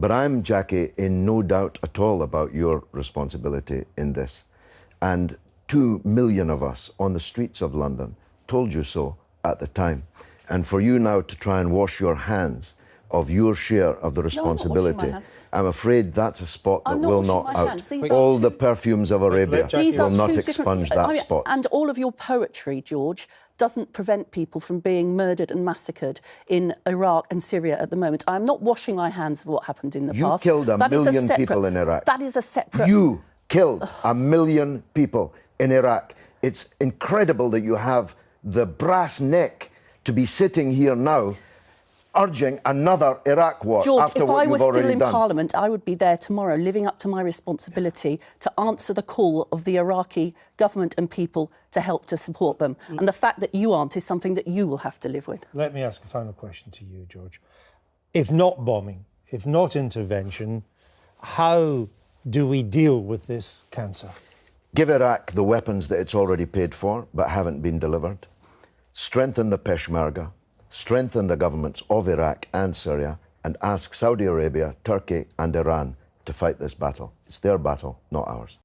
But I'm, Jackie, in no doubt at all about your responsibility in this. And 2 million of us on the streets of London told you so at the time. And for you now to try and wash your hands of your share of the responsibility, I'm afraid that's a spot that will not out. All the perfumes of Arabia will not expunge that spot. And all of your poetry, George, doesn't prevent people from being murdered and massacred in Iraq and Syria at the moment. I'm not washing my hands of what happened in the past. You killed a million people in Iraq. That is a separate... You killed a million people in Iraq. It's incredible that you have the brass neck to be sitting here now urging another Iraq war. George, after if what I was you've already still in done. Parliament, I would be there tomorrow, living up to my responsibility to answer the call of the Iraqi government and people to help to support them. And the fact that you aren't is something that you will have to live with. Let me ask a final question to you, George. If not bombing, if not intervention, how do we deal with this cancer? Give Iraq the weapons that it's already paid for but haven't been delivered. Strengthen the Peshmerga. Strengthen the governments of Iraq and Syria, and ask Saudi Arabia, Turkey and Iran to fight this battle. It's their battle, not ours.